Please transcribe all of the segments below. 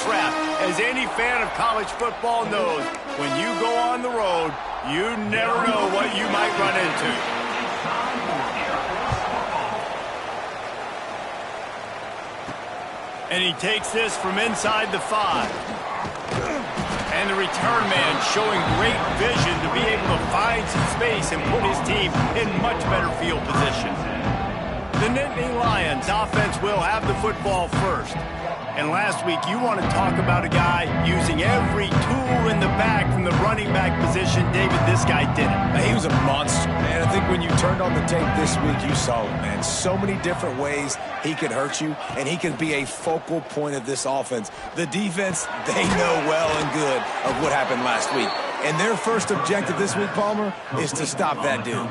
trap. As any fan of college football knows, when you go on the road, you never know what you might run into. And he takes this from inside the 5. And the return man showing great vision to be able to find some space and put his team in much better field position. The Nittany Lions offense will have the football first. And last week, you want to talk about a guy using every tool in the bag from the running back position. David, this guy did it. He was a monster, man. I think when you turned on the tape this week, you saw it, man. So many different ways he could hurt you, and he could be a focal point of this offense. The defense, they know well and good of what happened last week. And their first objective this week, Palmer, is to stop that dude.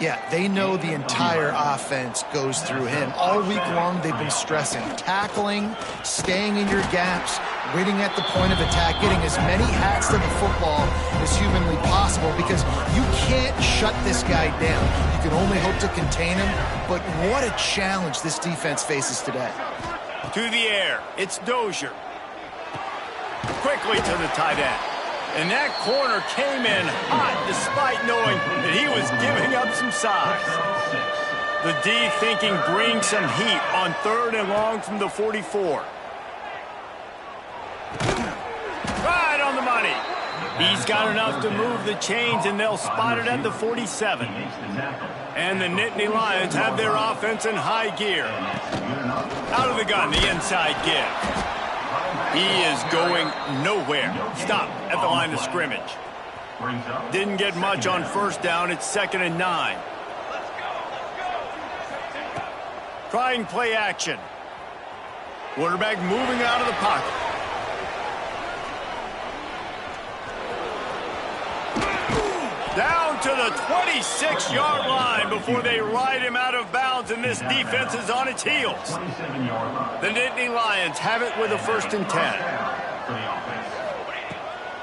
Yeah, they know the entire offense goes through him. All week long, they've been stressing tackling, staying in your gaps, waiting at the point of attack, getting as many hats to the football as humanly possible, because you can't shut this guy down. You can only hope to contain him, but what a challenge this defense faces today. To the air, it's Dozier. Quickly to the tight end. And that corner came in hot despite knowing that he was giving up some size. The D thinking bring some heat on 3rd and long from the 44. Right on the money. He's got enough to move the chains, and they'll spot it at the 47. And the Nittany Lions have their offense in high gear. Out of the gun, the inside give. He is going nowhere. Stop at the line of scrimmage. Didn't get much on 1st down. It's 2nd and 9. Trying play action. Quarterback moving out of the pocket. Down to the 26-yard line before they ride him out of bounds, and this defense is on its heels. The Nittany Lions have it with a 1st and 10.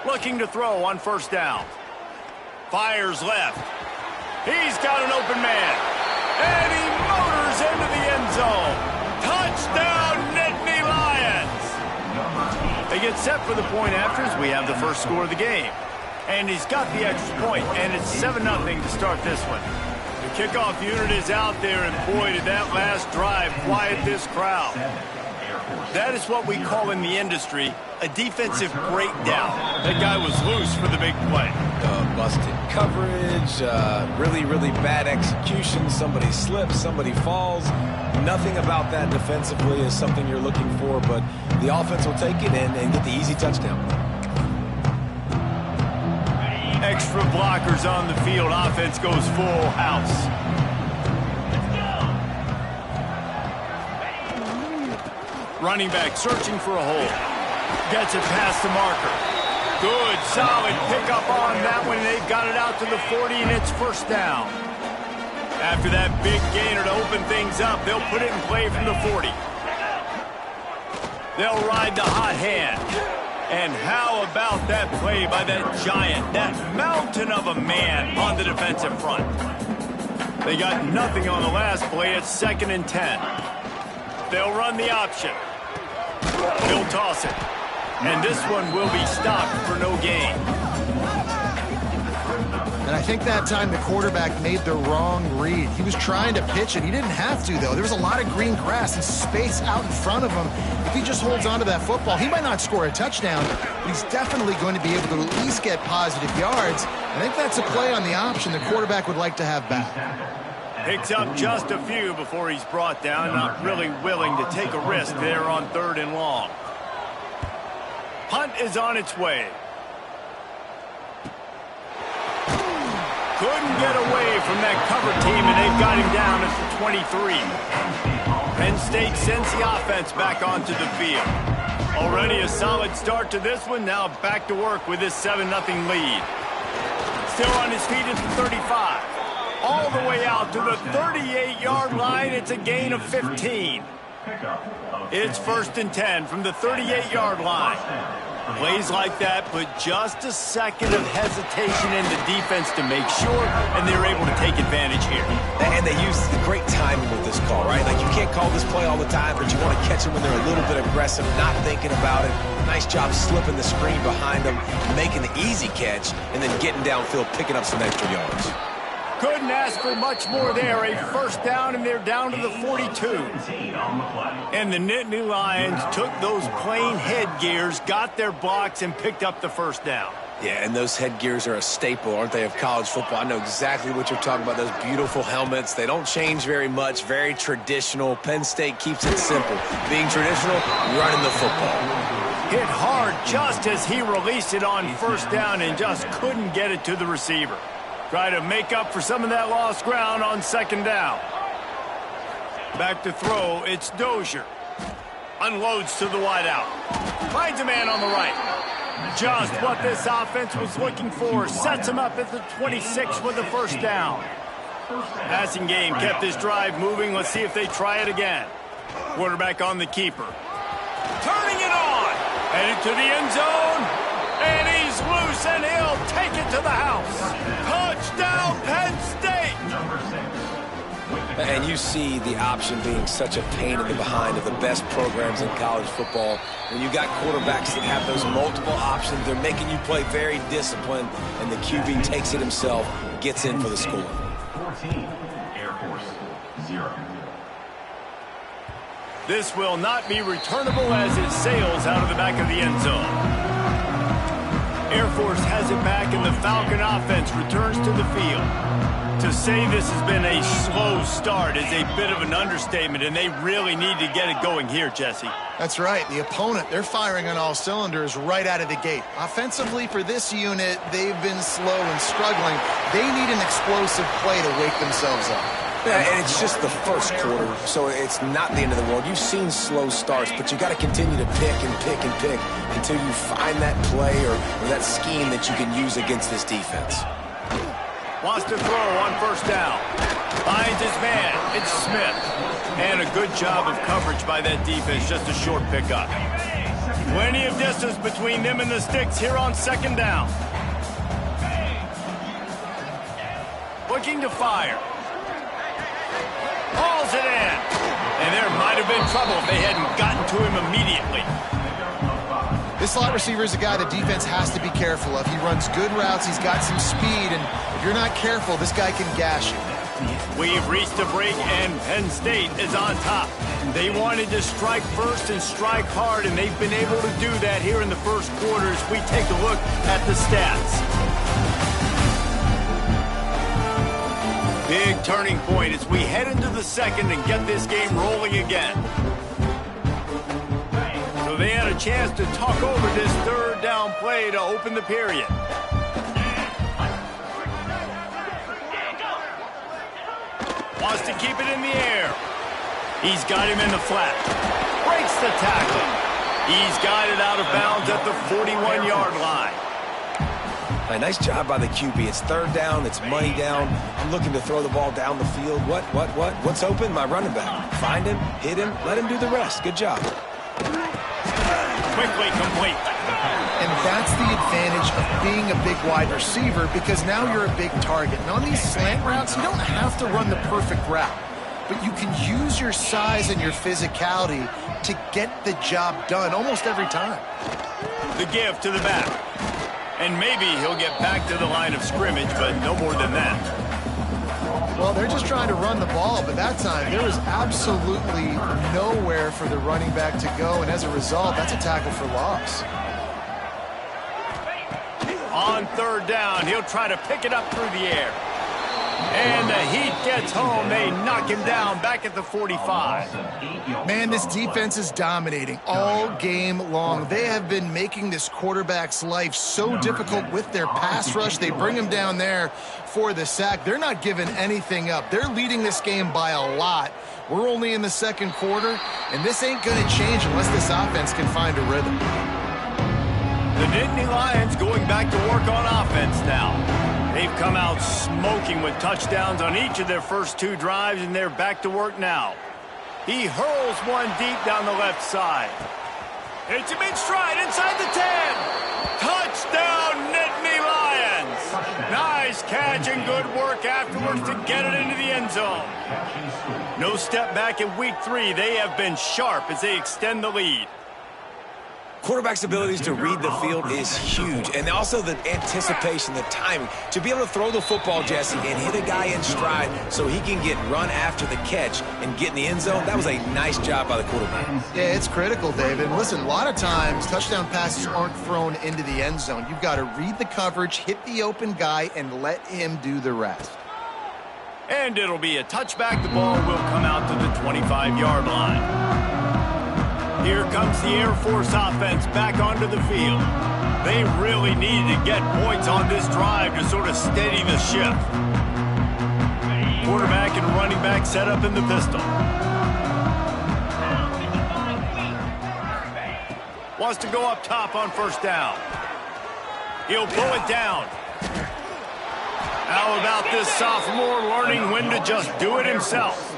Looking to throw on 1st down. Fires left. He's got an open man. And he motors into the end zone. Touchdown, Nittany Lions! They get set for the point afters. We have the first score of the game. And he's got the extra point, and it's 7-0 to start this one. The kickoff unit is out there, and boy, did that last drive quiet this crowd. That is what we call in the industry a defensive breakdown. That guy was loose for the big play. Busted coverage, really, really bad execution. Somebody slips, somebody falls. Nothing about that defensively is something you're looking for, but the offense will take it and get the easy touchdown. Extra blockers on the field. Offense goes full house. Running back searching for a hole. Gets it past the marker. Good, solid pickup on that one. They've got it out to the 40, and it's 1st down. After that big gainer to open things up, they'll put it in play from the 40. They'll ride the hot hand. And how about that play by that giant, that mountain of a man on the defensive front? They got nothing on the last play. It's 2nd and 10. They'll run the option. He'll toss it. And this one will be stopped for no gain. And I think that time the quarterback made the wrong read. He was trying to pitch it. He didn't have to, though. There was a lot of green grass and space out in front of him. If he just holds on to that football, he might not score a touchdown, but he's definitely going to be able to at least get positive yards. I think that's a play on the option the quarterback would like to have back. Picks up just a few before he's brought down. Not really willing to take a risk there on 3rd and long. Punt is on its way. Couldn't get away from that cover team, and they've got him down at the 23. Penn State sends the offense back onto the field. Already a solid start to this one. Now back to work with this 7-0 lead. Still on his feet at the 35. All the way out to the 38-yard line. It's a gain of 15. It's 1st and 10 from the 38-yard line. Plays like that put just a second of hesitation in the defense to make sure, and they're able to take advantage here. And they use the great timing with this call, right? Like, you can't call this play all the time, but you want to catch them when they're a little bit aggressive, not thinking about it. Nice job slipping the screen behind them, making the easy catch, and then getting downfield, picking up some extra yards. Couldn't ask for much more there. A first down, and they're down to the 42. And the Nittany Lions took those plain headgears, got their blocks, and picked up the first down. Yeah, and those headgears are a staple, aren't they, of college football? I know exactly what you're talking about, those beautiful helmets. They don't change very much, very traditional. Penn State keeps it simple. Being traditional, running the football. Hit hard just as he released it on first down and just couldn't get it to the receiver. Try to make up for some of that lost ground on second down. Back to throw, it's Dozier. Unloads to the wideout. Finds a man on the right. Just what this offense was looking for. Sets him up at the 26 with the first down. Passing game kept this drive moving. Let's see if they try it again. Quarterback on the keeper. Turning it on. Headed to the end zone. And he's loose, and he'll take it to the house. Touchdown, Penn State! And you see the option being such a pain in the behind of the best programs in college football. When you got quarterbacks that have those multiple options, they're making you play very disciplined, and the QB takes it himself, gets in for the score. 14, Air Force, 0. This will not be returnable as it sails out of the back of the end zone. Air Force has it back, and the Falcon offense returns to the field. To say this has been a slow start is a bit of an understatement, and they really need to get it going here, Jesse. That's right. The opponent, they're firing on all cylinders right out of the gate. Offensively, for this unit, they've been slow and struggling. They need an explosive play to wake themselves up. Yeah, and it's just the first quarter, so it's not the end of the world. You've seen slow starts, but you got to continue to pick and pick and pick until you find that play or that scheme that you can use against this defense. Wants to throw on first down. Finds his man. It's Smith. And a good job of coverage by that defense. Just a short pickup. Plenty of distance between them and the sticks here on second down. Looking to fire. Hauls it in. And there might have been trouble if they hadn't gotten to him immediately. This slot receiver is a guy the defense has to be careful of. He runs good routes. He's got some speed. And if you're not careful, this guy can gash you. We've reached a break, and Penn State is on top. They wanted to strike first and strike hard, and they've been able to do that here in the first quarter as we take a look at the stats. Big turning point as we head into the second and get this game rolling again. So they had a chance to talk over this third down play to open the period. Wants to keep it in the air. He's got him in the flat. Breaks the tackle. He's got it out of bounds at the 41-yard line. A nice job by the QB. It's third down. It's money down. I'm looking to throw the ball down the field. What's open? My running back. Find him, hit him, let him do the rest. Good job. Quickly complete. And that's the advantage of being a big wide receiver, because now you're a big target. And on these slant routes, you don't have to run the perfect route, but you can use your size and your physicality to get the job done almost every time. The give to the back. And maybe he'll get back to the line of scrimmage, but no more than that. Well, they're just trying to run the ball, but that time there was absolutely nowhere for the running back to go, and as a result, that's a tackle for loss. On third down, he'll try to pick it up through the air. And the heat gets home. They knock him down back at the 45. Man, this defense is dominating all game long. They have been making this quarterback's life so difficult with their pass rush. They bring him down there for the sack. They're not giving anything up. They're leading this game by a lot. We're only in the second quarter, and this ain't going to change unless this offense can find a rhythm. The Nittany Lions going back to work on offense now. They've come out smoking with touchdowns on each of their first two drives, and they're back to work now. He hurls one deep down the left side. Hits him in stride inside the 10. Touchdown, Nittany Lions. Nice catch and good work afterwards to get it into the end zone. No step back in week 3. They have been sharp as they extend the lead. Quarterback's abilities to read the field is huge, and also the anticipation, the timing. To be able to throw the football, Jesse, and hit a guy in stride so he can get run after the catch and get in the end zone, that was a nice job by the quarterback. Yeah, it's critical, David. Listen, a lot of times touchdown passes aren't thrown into the end zone. You've got to read the coverage, hit the open guy, and let him do the rest. And it'll be a touchback. The ball will come out to the 25-yard line. Here comes the Air Force offense back onto the field. They really needed to get points on this drive to sort of steady the ship. Quarterback and running back set up in the pistol. Wants to go up top on first down. He'll pull it down. How about this sophomore learning when to just do it himself?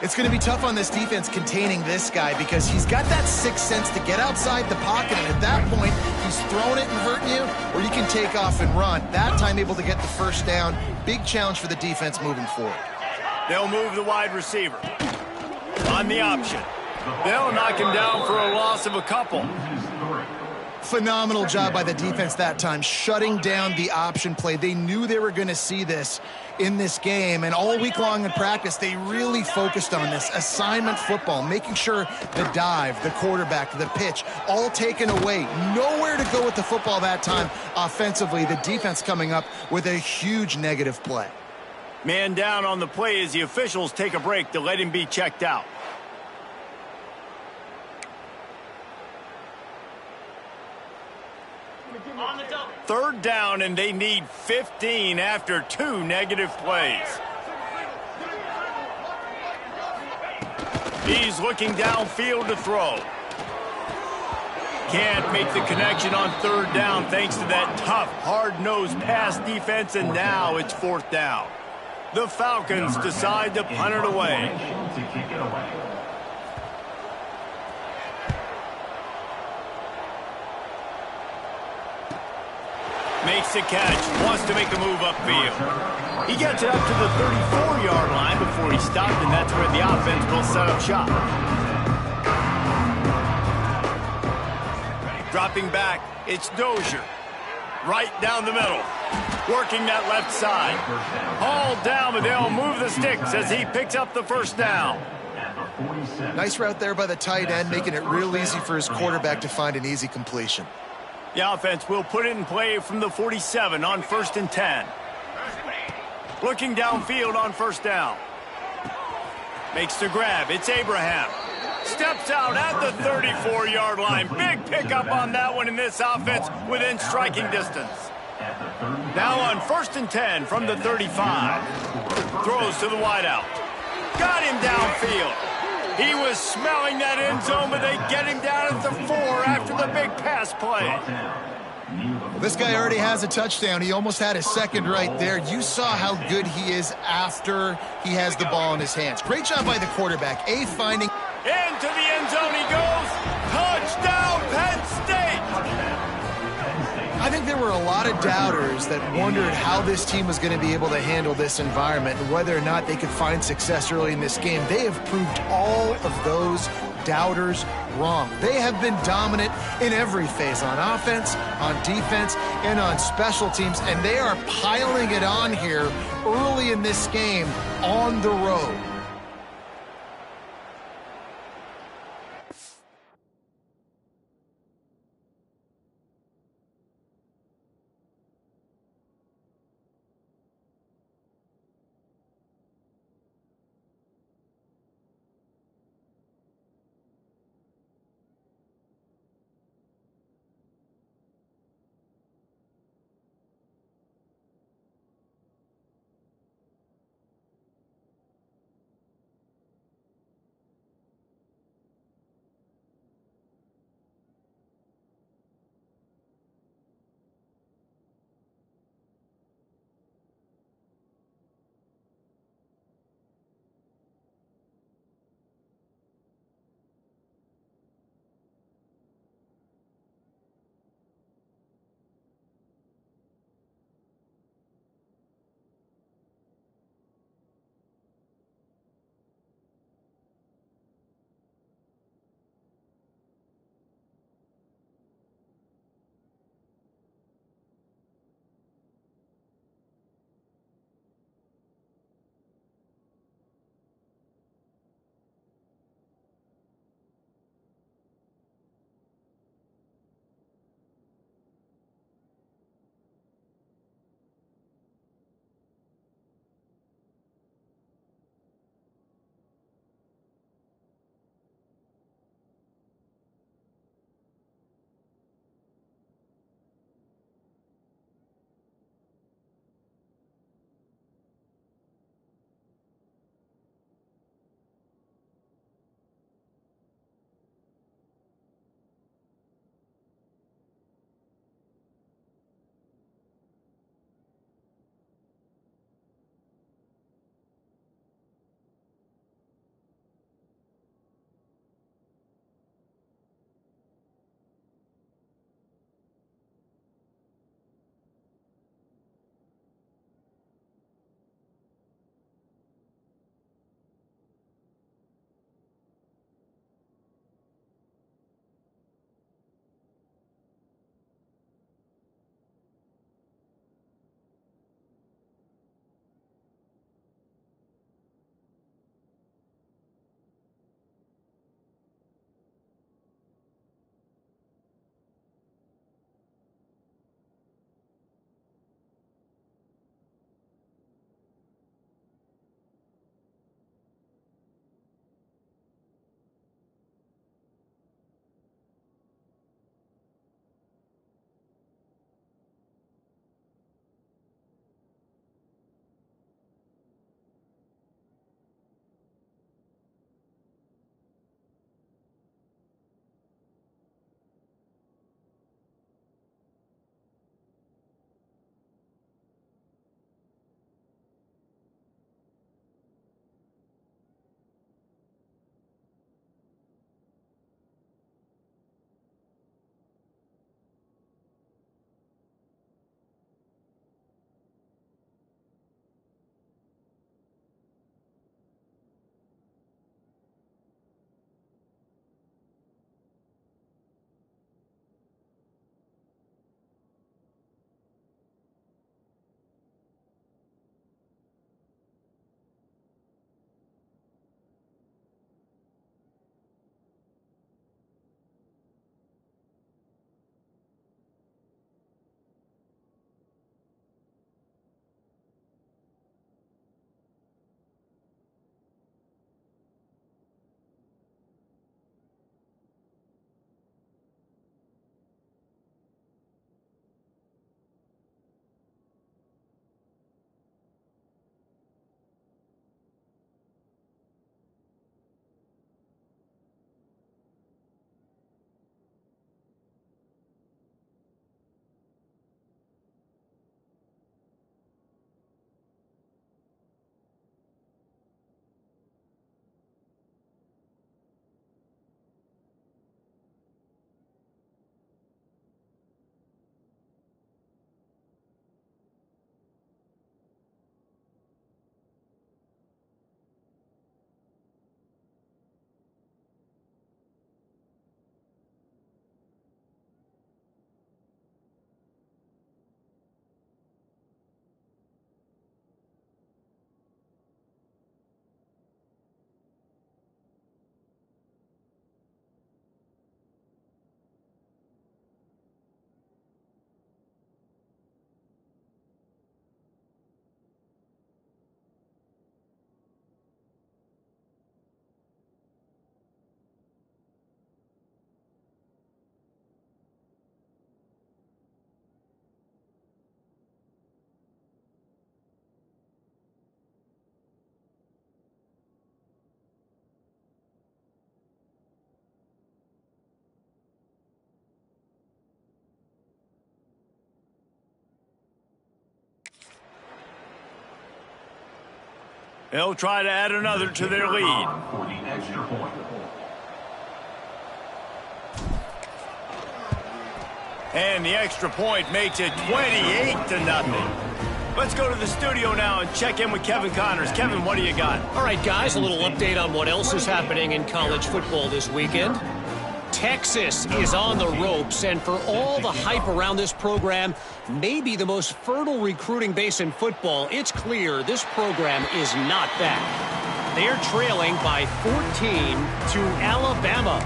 It's going to be tough on this defense containing this guy because he's got that sixth sense to get outside the pocket, and at that point, he's throwing it and hurting you, or you can take off and run. That time able to get the first down. Big challenge for the defense moving forward. They'll move the wide receiver. On the option. They'll knock him down for a loss of a couple. Phenomenal job by the defense that time, shutting down the option play. They knew they were going to see this in this game, and all week long in practice, they really focused on this assignment football, making sure the dive, the quarterback, the pitch, all taken away. Nowhere to go with the football that time offensively. The defense coming up with a huge negative play. Man down on the play as the officials take a break to let him be checked out. Third down, and they need 15 after 2 negative plays. He's looking downfield to throw. Can't make the connection on third down thanks to that tough, hard-nosed pass defense, and now it's fourth down. The Falcons decide to punt it away. Makes the catch, wants to make a move upfield. He gets it up to the 34-yard line before he stopped, and that's where the offense will set up shop. Dropping back, it's Dozier. Right down the middle. Working that left side. Hauled down, but they'll move the sticks as he picks up the first down. Nice route there by the tight end, making it real easy for his quarterback to find an easy completion. The offense will put it in play from the 47 on 1st and 10. Looking downfield on first down. Makes the grab. It's Abraham. Steps out at the 34-yard line. Big pickup on that one in this offense within striking distance. Now on 1st and 10 from the 35. Throws to the wideout. Got him downfield. He was smelling that end zone, but they get him down at the 4 after the big pass play. Well, this guy already has a touchdown. He almost had his second right there. You saw how good he is after he has the ball in his hands. Great job by the quarterback. Finding. Into the end zone he goes. Touchdown, Penn State. I think there were a lot of doubters that wondered how this team was going to be able to handle this environment and whether or not they could find success early in this game. They have proved all of those doubters wrong. They have been dominant in every phase, on offense, on defense, and on special teams, and they are piling it on here early in this game on the road. They'll try to add another to their lead. For the extra point. And the extra point makes it 28-0. Let's go to the studio now and check in with Kevin Connors. Kevin, what do you got? All right, guys, a little update on what else is happening in college football this weekend. Texas is on the ropes, and for all the hype around this program, maybe the most fertile recruiting base in football, it's clear this program is not back. They're trailing by 14 to Alabama.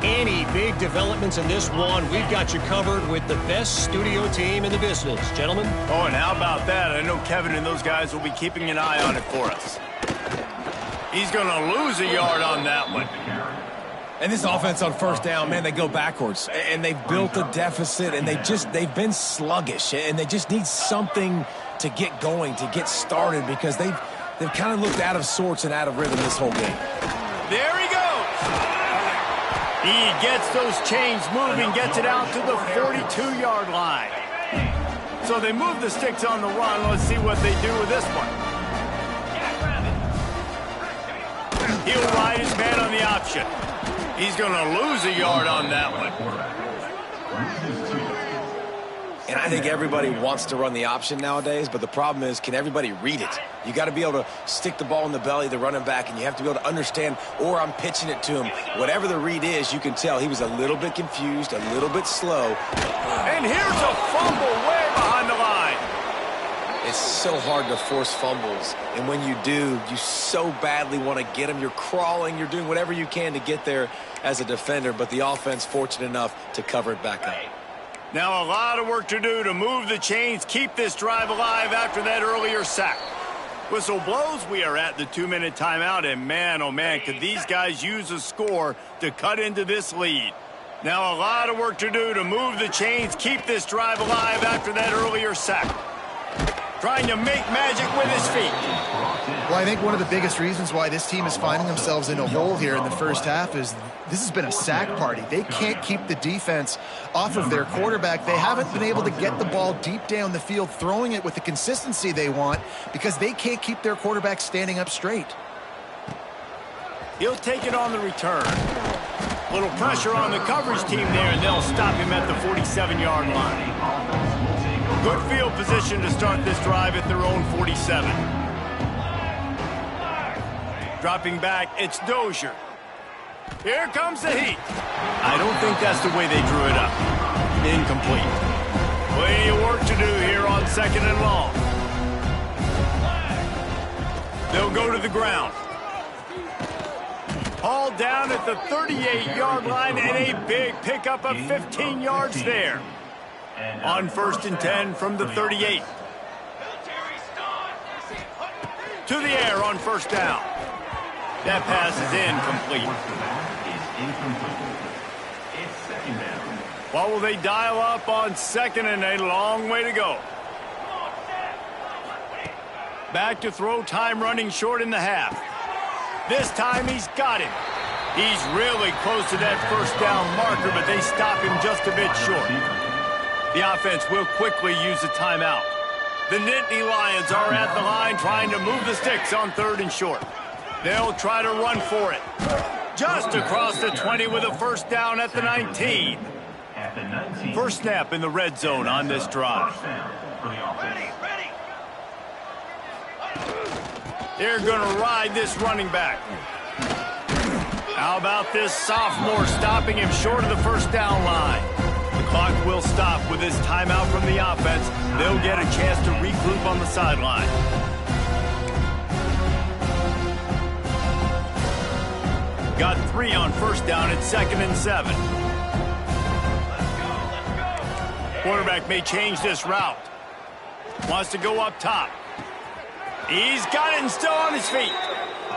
Any big developments in this one, we've got you covered with the best studio team in the business. Gentlemen? Oh, and how about that? I know Kevin and those guys will be keeping an eye on it for us. He's going to lose a yard on that one. And this offense on first down, man, they go backwards. And they've built a deficit, and they've been sluggish. And they just need something to get going, to get started, because they've kind of looked out of sorts and out of rhythm this whole game. There he goes. He gets those chains moving, gets it out to the 42-yard line. So they move the sticks on the run. Let's see what they do with this one. He'll ride his man on the option. He's going to lose a yard on that one. And I think everybody wants to run the option nowadays, but the problem is, can everybody read it? You got to be able to stick the ball in the belly of the running back, and you have to be able to understand, or I'm pitching it to him. Whatever the read is, you can tell he was a little bit confused, a little bit slow. And here's a fumble way behind the line. It's so hard to force fumbles, and when you do, you so badly want to get them. You're crawling, you're doing whatever you can to get there as a defender, but the offense fortunate enough to cover it back up. Now a lot of work to do to move the chains, keep this drive alive after that earlier sack. Whistle blows, we are at the 2-minute timeout, and man, oh man, could these guys use a score to cut into this lead. Now a lot of work to do to move the chains, keep this drive alive after that earlier sack. Trying to make magic with his feet. Well, I think one of the biggest reasons why this team is finding themselves in a hole here in the first half is this has been a sack party. They can't keep the defense off of their quarterback. They haven't been able to get the ball deep down the field, throwing it with the consistency they want, because they can't keep their quarterback standing up straight. He'll take it on the return. Little pressure on the coverage team there, and they'll stop him at the 47-yard line. Good field position to start this drive at their own 47. Dropping back, it's Dozier. Here comes the heat. I don't think that's the way they drew it up. Incomplete. Plenty of work to do here on 2nd and long. They'll go to the ground. Hauled down at the 38-yard line, and a big pickup of 15 yards there. On 1st and 10 from the 38. To the air on 1st down. That pass is incomplete. What will they dial up on 2nd and a long way to go? Back to throw, time running short in the half. This time he's got him. He's really close to that 1st down marker, but they stop him just a bit short. The offense will quickly use a timeout. The Nittany Lions are at the line trying to move the sticks on 3rd and short. They'll try to run for it. Just across the 20 with a 1st down at the 19. First snap in the red zone on this drive. They're going to ride this running back. How about this sophomore stopping him short of the 1st down line? The clock will stop with this timeout from the offense. They'll get a chance to regroup on the sideline. Got 3 on 1st down at 2nd and 7. Quarterback may change this route. Wants to go up top. He's got it and still on his feet.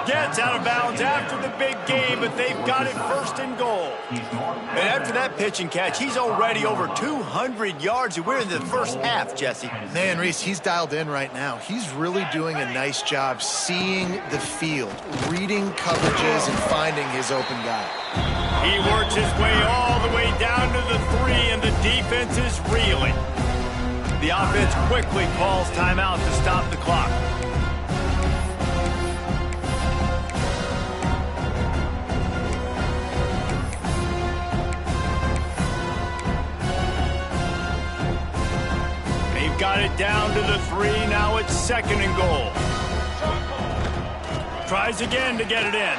Gets out of bounds after the big game, but they've got it 1st and goal. And after that pitch and catch, he's already over 200 yards, and we're in the first half, Jesse. Man, Reese, he's dialed in right now. He's really doing a nice job seeing the field, reading coverages, and finding his open guy. He works his way all the way down to the 3, and the defense is reeling. The offense quickly calls timeout to stop the clock. got it down to the 3. Now it's 2nd and goal. Tries again to get it in.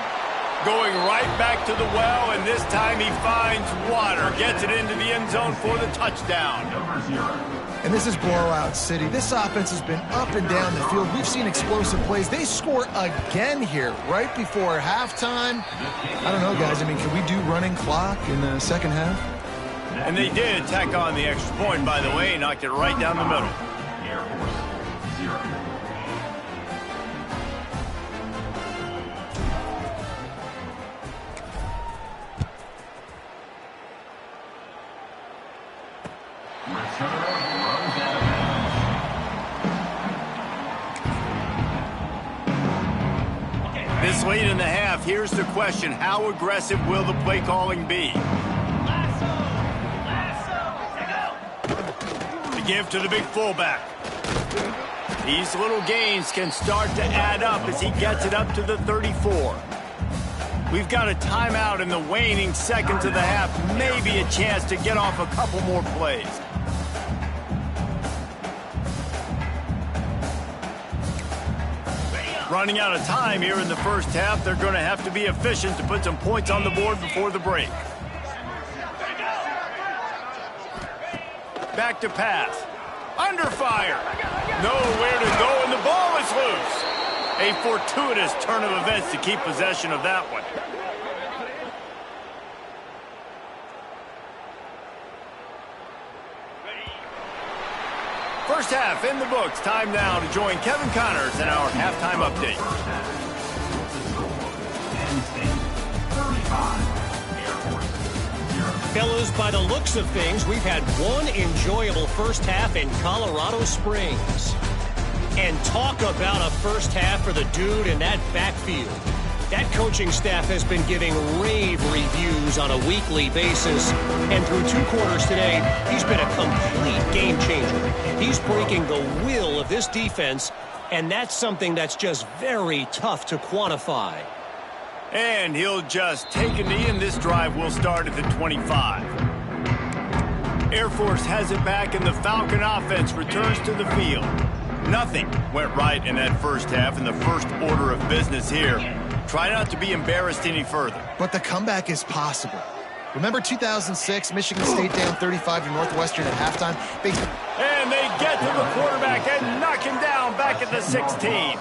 Going right back to the well, and this time he finds water. Gets it into the end zone for the touchdown. And this is blowout city. This offense has been up and down the field. We've seen explosive plays. They score again here right before halftime. I don't know, guys. I mean, can we do running clock in the second half? And they did tack on the extra point, by the way. Knocked it right down the middle. Air Force 0. This late in the half, here's the question. How aggressive will the play calling be? The give to the big fullback. These little gains can start to add up as he gets it up to the 34. We've got a timeout in the waning seconds of the half. Maybe a chance to get off a couple more plays. Running out of time here in the first half. They're going to have to be efficient to put some points on the board before the break. Back to pass. Under fire. Nowhere to go, and the ball is loose. A fortuitous turn of events to keep possession of that one. First half in the books. Time now to join Kevin Connors in our halftime update. Fellas, by the looks of things, we've had one enjoyable first half in Colorado Springs. And talk about a first half for the dude in that backfield. That coaching staff has been giving rave reviews on a weekly basis. And through 2 quarters today, he's been a complete game changer. He's breaking the will of this defense, and that's something that's just very tough to quantify. And he'll just take a knee, and this drive will start at the 25. Air Force has it back, and the Falcon offense returns to the field. Nothing went right in that first half, in the first order of business here. Try not to be embarrassed any further. But the comeback is possible. Remember 2006, Michigan State down 35 to Northwestern at halftime? And they get to the quarterback and knock him down back at the 16.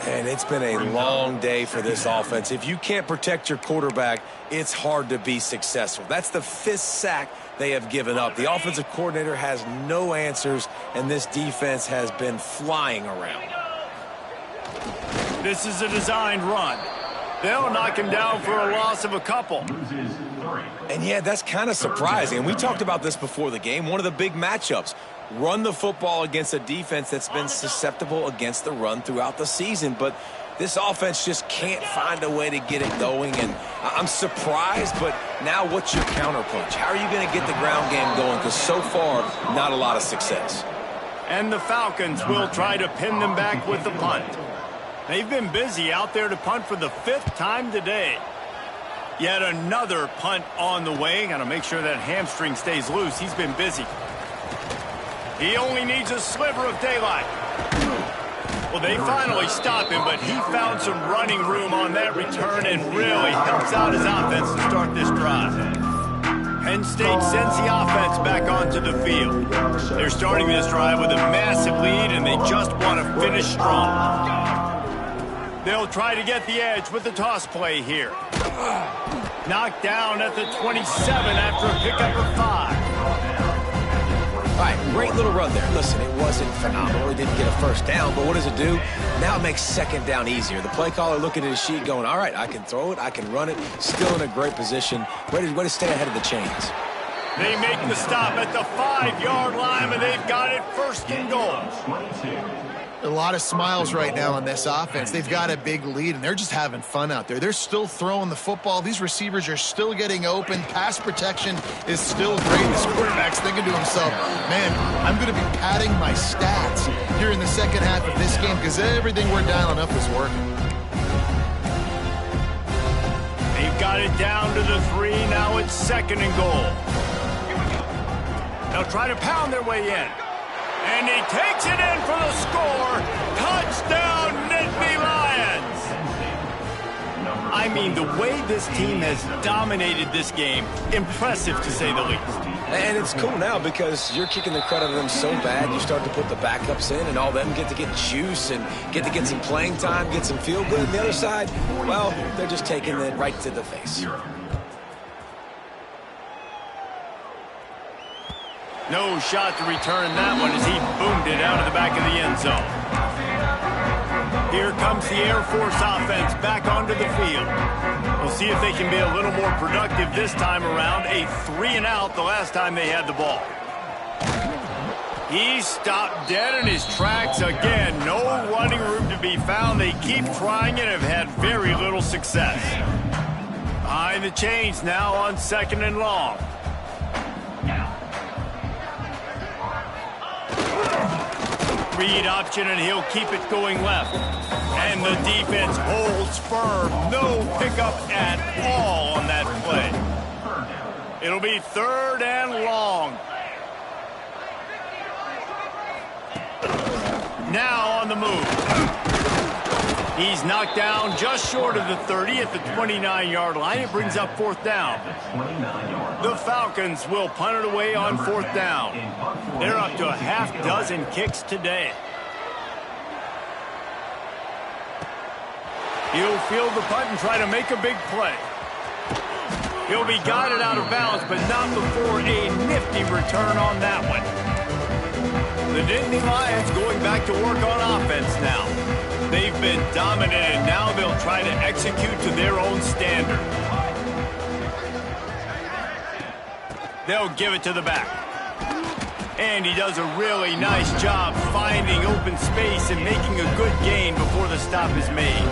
And it's been a long day for this offense. If you can't protect your quarterback, it's hard to be successful. That's the 5th sack they have given up. The offensive coordinator has no answers, and this defense has been flying around. This is a designed run. They'll knock him down for a loss of a couple. And yeah, that's kind of surprising. And we talked about this before the game. One of the big matchups. Run the football against a defense that's been susceptible against the run throughout the season. But this offense just can't find a way to get it going. And I'm surprised, but now what's your counterpunch? How are you going to get the ground game going? Because so far, not a lot of success. And the Falcons will try to pin them back with the punt. They've been busy out there to punt for the 5th time today. Yet another punt on the way. Got to make sure that hamstring stays loose. He's been busy. He only needs a sliver of daylight. Well, they finally stop him, but he found some running room on that return and really helps out his offense to start this drive. Penn State sends the offense back onto the field. They're starting this drive with a massive lead, and they just want to finish strong. They'll try to get the edge with the toss play here. Knocked down at the 27 after a pickup of 5. All right, great little run there. Listen, it wasn't phenomenal. He didn't get a first down, but what does it do? Now it makes second down easier. The play caller looking at his sheet going, all right, I can throw it, I can run it. Still in a great position. Way to stay ahead of the chains. They make the stop at the 5-yard line, and they've got it 1st and goal. A lot of smiles right now on this offense. They've got a big lead, and they're just having fun out there. They're still throwing the football. These receivers are still getting open. Pass protection is still great. This quarterback's thinking to himself, man, I'm going to be padding my stats here in the second half of this game because everything we're dialing up is working. They've got it down to the 3. Now it's 2nd and goal. They'll try to pound their way in. And he takes it in for the score. Touchdown, Nittany Lions. I mean, the way this team has dominated this game, impressive to say the least. And it's cool now because you're kicking the credit of them so bad, you start to put the backups in, and all them get to get juice and get to get some playing time, get some feel good. And the other side, well, they're just taking it right to the face. No shot to return that one as he boomed it out of the back of the end zone. Here comes the Air Force offense back onto the field. We'll see if they can be a little more productive this time around. A 3-and-out the last time they had the ball. He stopped dead in his tracks again. No running room to be found. They keep trying and have had very little success. Behind the chains now on 2nd and long. Read option, and he'll keep it going left. And the defense holds firm. No pickup at all on that play. It'll be 3rd and long. Now on the move. He's knocked down just short of the 30 at the 29-yard line. It brings up 4th down. The Falcons will punt it away on 4th down. They're up to a half-dozen kicks today. He'll field the punt and try to make a big play. He'll be guided out of bounds, but not before a nifty return on that one. The Nittany Lions going back to work on offense now. They've been dominant, and now they'll try to execute to their own standard. They'll give it to the back. And he does a really nice job finding open space and making a good gain before the stop is made.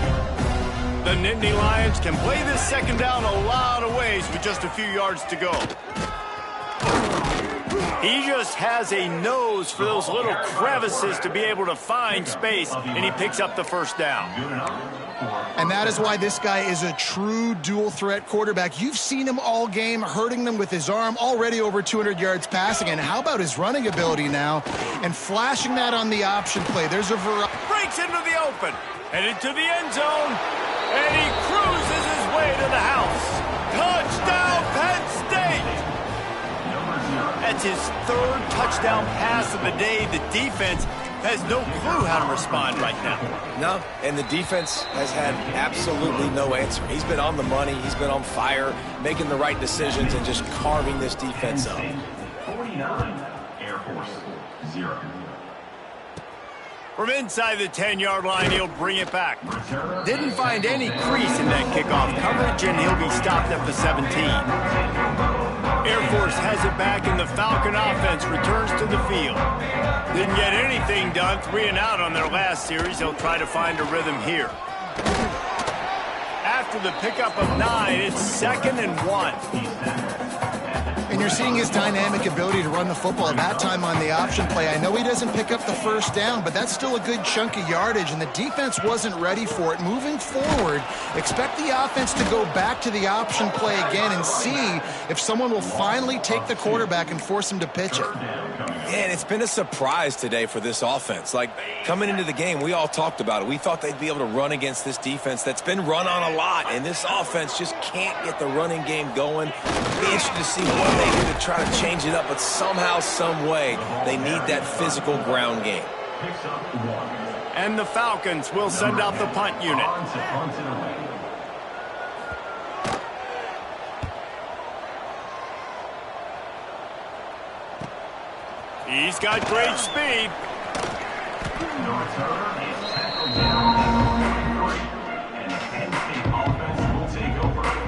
The Nittany Lions can play this 2nd down a lot of ways with just a few yards to go. He just has a nose for those little crevices to be able to find space, and he picks up the 1st down. And that is why this guy is a true dual-threat quarterback. You've seen him all game, hurting them with his arm, already over 200 yards passing. And how about his running ability now? And flashing that on the option play. There's a variety. Breaks into the open, headed to the end zone, and he cruises his way to the house. Touchdown, Penn State! That's his 3rd touchdown pass of the day. The defense has no clue how to respond right now. No, and the defense has had absolutely no answer. He's been on the money. He's been on fire, making the right decisions and just carving this defense up. 49, Air Force, 0. From inside the 10-yard line, he'll bring it back. Didn't find any crease in that kickoff coverage, and he'll be stopped at the 17. Air Force has it back, and the Falcon offense returns to the field. Didn't get anything done, 3-and-out on their last series. They'll try to find a rhythm here. After the pickup of 9, it's 2nd and 1. And you're seeing his dynamic ability to run the football. That time on the option play, I know he doesn't pick up the 1st down, but that's still a good chunk of yardage, and the defense wasn't ready for it. Moving forward, expect the offense to go back to the option play again and see if someone will finally take the quarterback and force him to pitch it. And it's been a surprise today for this offense. Like, coming into the game, we all talked about it. We thought they'd be able to run against this defense that's been run on a lot, and this offense just can't get the running game going. It'll be interesting to see what they do to try to change it up, but somehow, some way, they need that physical ground game. And the Falcons will send out the punt unit. He's got great speed.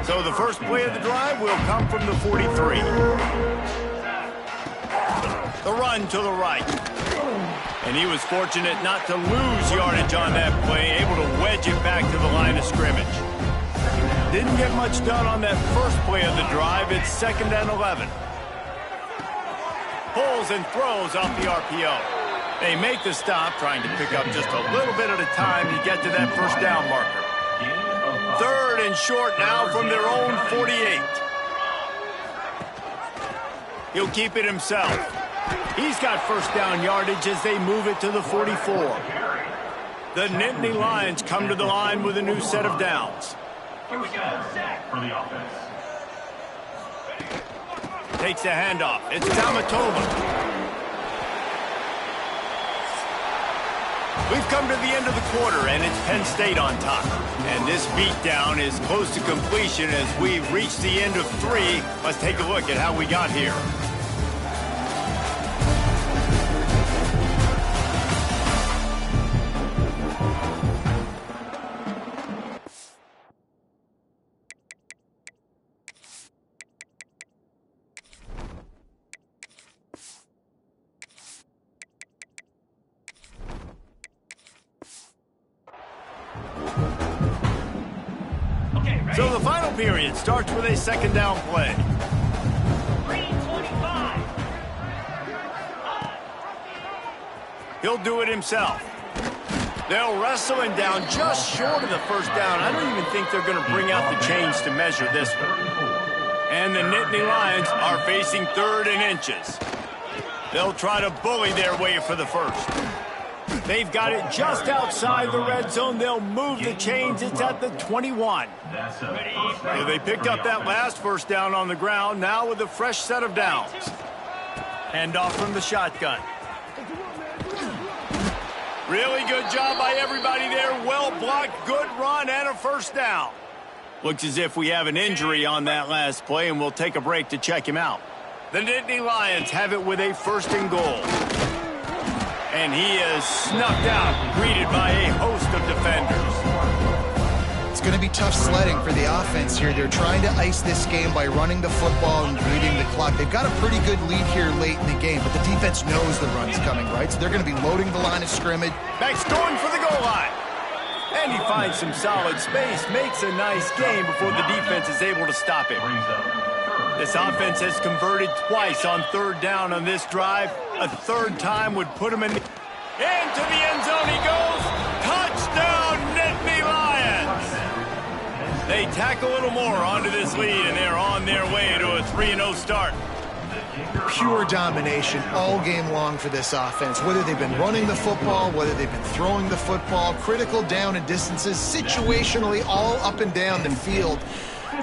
So the first play of the drive will come from the 43. The run to the right. And he was fortunate not to lose yardage on that play, able to wedge it back to the line of scrimmage. Didn't get much done on that first play of the drive. It's 2nd and 11. Pulls and throws off the RPO. They make the stop, trying to pick up just a little bit at a time to get to that 1st down marker. 3rd and short now from their own 48. He'll keep it himself. He's got first down yardage as they move it to the 44. The Nittany Lions come to the line with a new set of downs. Here we go. For the offense. Takes the handoff. It's Tamatova. We've come to the end of the quarter, and it's Penn State on top. And this beatdown is close to completion as we've reached the end of 3. Let's take a look at how we got here. So the final period starts with a second down play. 3:25. He'll do it himself. They'll wrestle him down just short of the first down. I don't even think they're going to bring out the chains to measure this one. And the Nittany Lions are facing 3rd and inches. They'll try to bully their way for the first. They've got it just outside the red zone. They'll move the chains. It's at the 21. So they picked up that last first down on the ground, now with a fresh set of downs. Handoff from the shotgun. Really good job by everybody there. Well blocked, good run, and a first down. Looks as if we have an injury on that last play, and we'll take a break to check him out. The Nittany Lions have it with a 1st and goal. And he is snuffed out, greeted by a host of defenders. It's going to be tough sledding for the offense here. They're trying to ice this game by running the football and bleeding the clock. They've got a pretty good lead here late in the game, but the defense knows the run's coming, right? So they're going to be loading the line of scrimmage. Max going for the goal line. And he finds some solid space, makes a nice game before the defense is able to stop him. This offense has converted twice on 3rd down on this drive. A 3rd time would put him in. Into the end zone he goes. Touchdown, Nittany Lions. They tack a little more onto this lead, and they're on their way to a 3-0 start. Pure domination all game long for this offense. Whether they've been running the football, whether they've been throwing the football, critical down and distances, situationally all up and down the field.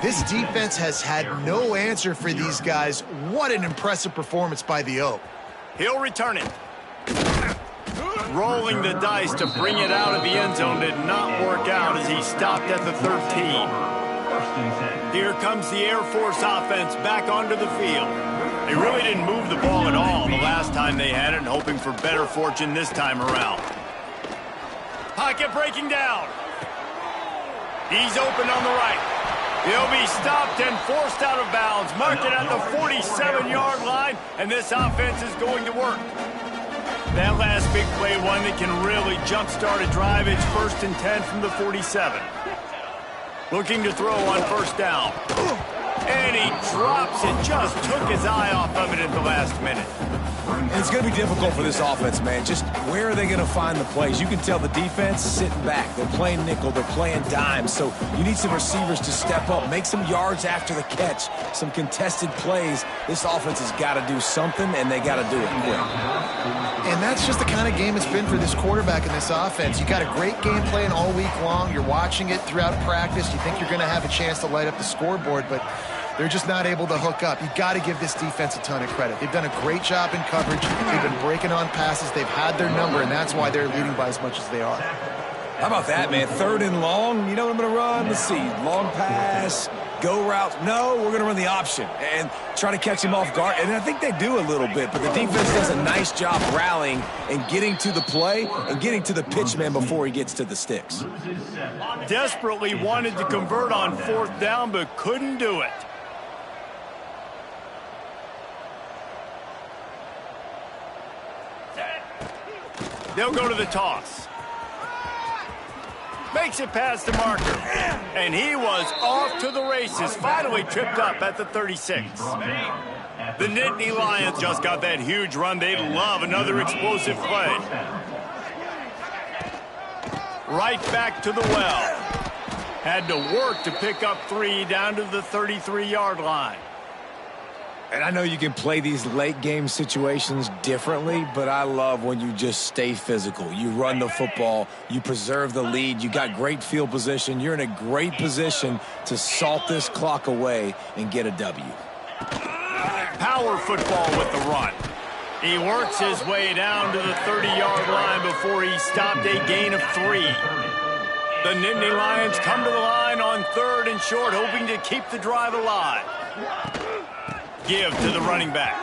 This defense has had no answer for these guys. What an impressive performance by the Oak. He'll return it. Rolling the dice to bring it out of the end zone did not work out as he stopped at the 13. Here comes the Air Force offense back onto the field. They really didn't move the ball at all the last time they had it, and hoping for better fortune this time around. Pocket breaking down. He's open on the right. He'll be stopped and forced out of bounds, marked it at the 47-yard line, and this offense is going to work. That last big play, one that can really jumpstart a drive. It's 1st and 10 from the 47. Looking to throw on 1st down. And he drops it, just took his eye off of it at the last minute. And it's going to be difficult for this offense, man. Just where are they going to find the plays? You can tell the defense sitting back. They're playing nickel. They're playing dime. So you need some receivers to step up, make some yards after the catch, some contested plays. This offense has got to do something, and they got to do it quick. And that's just the kind of game it's been for this quarterback and this offense. You got a great game plan all week long. You're watching it throughout practice. You think you're going to have a chance to light up the scoreboard, but they're just not able to hook up. You got to give this defense a ton of credit. They've done a great job in coverage. They've been breaking on passes. They've had their number, and that's why they're leading by as much as they are. How about that, man? 3rd and long. You know what I'm going to run? Let's see. Long pass, go route. No, we're going to run the option and try to catch him off guard. And I think they do a little bit, but the defense does a nice job rallying and getting to the play and getting to the pitch man before he gets to the sticks. Desperately wanted to convert on 4th down, but couldn't do it. They'll go to the toss. Makes it past the marker. And he was off to the races. Finally tripped up at the 36. The Nittany Lions just got that huge run. They love another explosive play. Right back to the well. Had to work to pick up 3 down to the 33-yard line. And I know you can play these late game situations differently, but I love when you just stay physical. You run the football, you preserve the lead, you got great field position. You're in a great position to salt this clock away and get a W. Power football with the run. He works his way down to the 30-yard line before he stopped a gain of 3. The Nittany Lions come to the line on 3rd and short, hoping to keep the drive alive. Give to the running back.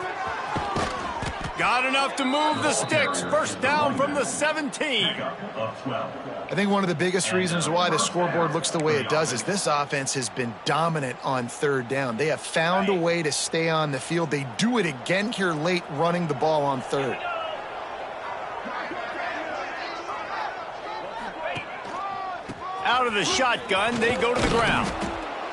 Got enough to move the sticks. First down from the 17. I think one of the biggest reasons why the scoreboard looks the way it does is this offense has been dominant on 3rd down. They have found a way to stay on the field. They do it again here late, running the ball on 3rd. Out of the shotgun, they go to the ground.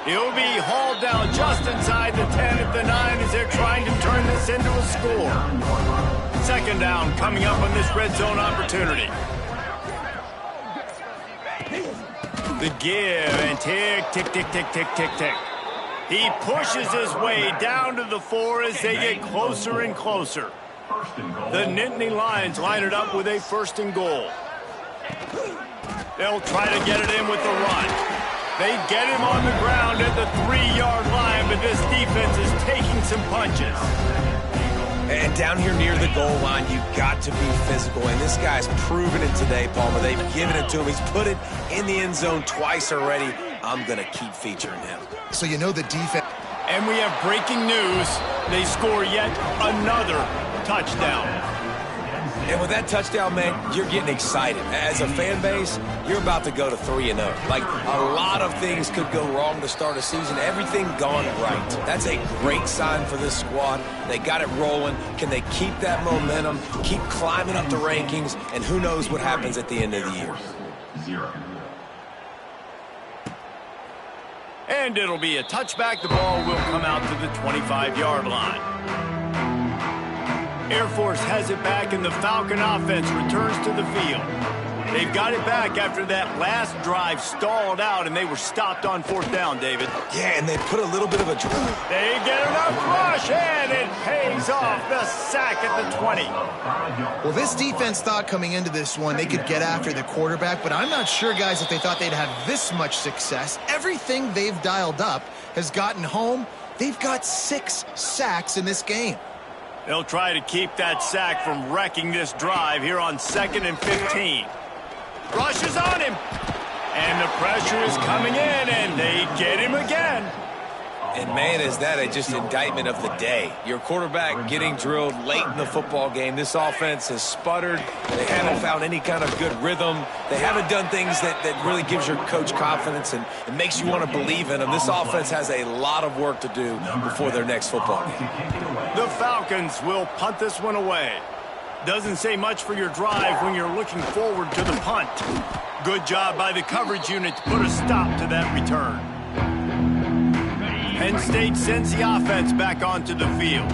He'll be hauled down just inside the 10 at the 9 as they're trying to turn this into a score. Second down coming up on this red zone opportunity. The give and tick, tick, tick, tick, tick, tick, tick. He pushes his way down to the 4 as they get closer and closer. The Nittany Lions line it up with a 1st and goal. They'll try to get it in with the run. They get him on the ground at the 3-yard line, but this defense is taking some punches. And down here near the goal line, you've got to be physical. And this guy's proven it today, Palmer. They've given it to him. He's put it in the end zone twice already. I'm going to keep featuring him. So you know the defense. And we have breaking news. They score yet another touchdown. And with that touchdown, man, you're getting excited. As a fan base, you're about to go to 3-0. Like, a lot of things could go wrong to start a season. Everything gone right. That's a great sign for this squad. They got it rolling. Can they keep that momentum, keep climbing up the rankings, and who knows what happens at the end of the year. 0. And it'll be a touchback. The ball will come out to the 25-yard line. Air Force has it back, and the Falcon offense returns to the field. They've got it back after that last drive stalled out, and they were stopped on 4th down, David. Yeah, and they put a little bit of a drive. They get enough rush, and it pays off. The sack at the 20. Well, this defense thought coming into this one they could get after the quarterback, but I'm not sure, guys, if they thought they'd have this much success. Everything they've dialed up has gotten home. They've got 6 sacks in this game. They'll try to keep that sack from wrecking this drive here on 2nd and 15. Rushes on him. And the pressure is coming in, and they get him again. And, man, is that just indictment of the day. Your quarterback getting drilled late in the football game. This offense has sputtered. They haven't found any kind of good rhythm. They haven't done things that really gives your coach confidence and makes you want to believe in them. This offense has a lot of work to do before their next football game. The Falcons will punt this one away. Doesn't say much for your drive when you're looking forward to the punt. Good job by the coverage unit to put a stop to that return. Penn State sends the offense back onto the field.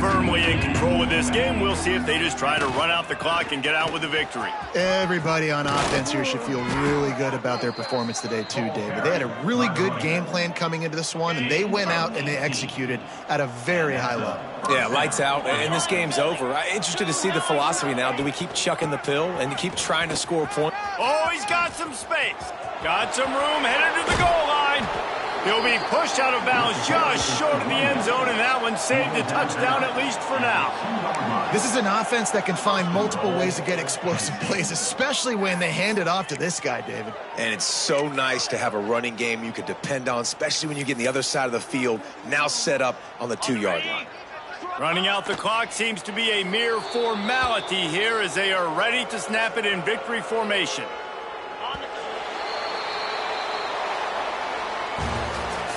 Firmly in control of this game. We'll see if they just try to run out the clock and get out with a victory. Everybody on offense here should feel really good about their performance today too, David. They had a really good game plan coming into this one, and they went out and they executed at a very high level. Yeah, lights out, and this game's over. I'm interested to see the philosophy now. Do we keep chucking the pill and keep trying to score a point? Oh, he's got some space. Got some room, headed to the goal line. He'll be pushed out of bounds just short of the end zone, and that one saved a touchdown at least for now. This is an offense that can find multiple ways to get explosive plays, especially when they hand it off to this guy, David. And it's so nice to have a running game you could depend on, especially when you get on the other side of the field, now set up on the 2-yard line. Running out the clock seems to be a mere formality here as they are ready to snap it in victory formation.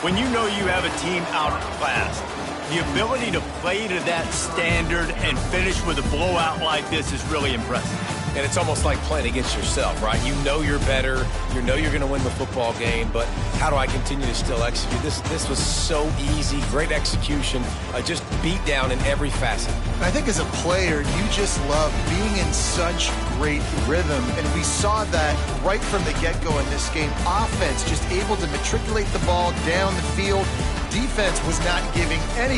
When you know you have a team outclassed, the ability to play to that standard and finish with a blowout like this is really impressive. And it's almost like playing against yourself, right? You know you're better. You know you're going to win the football game, but how do I continue to still execute? This was so easy, great execution, just beat down in every facet. I think as a player, you just love being in such great rhythm, and we saw that right from the get-go in this game. Offense just able to matriculate the ball down the field. Defense was not giving anything.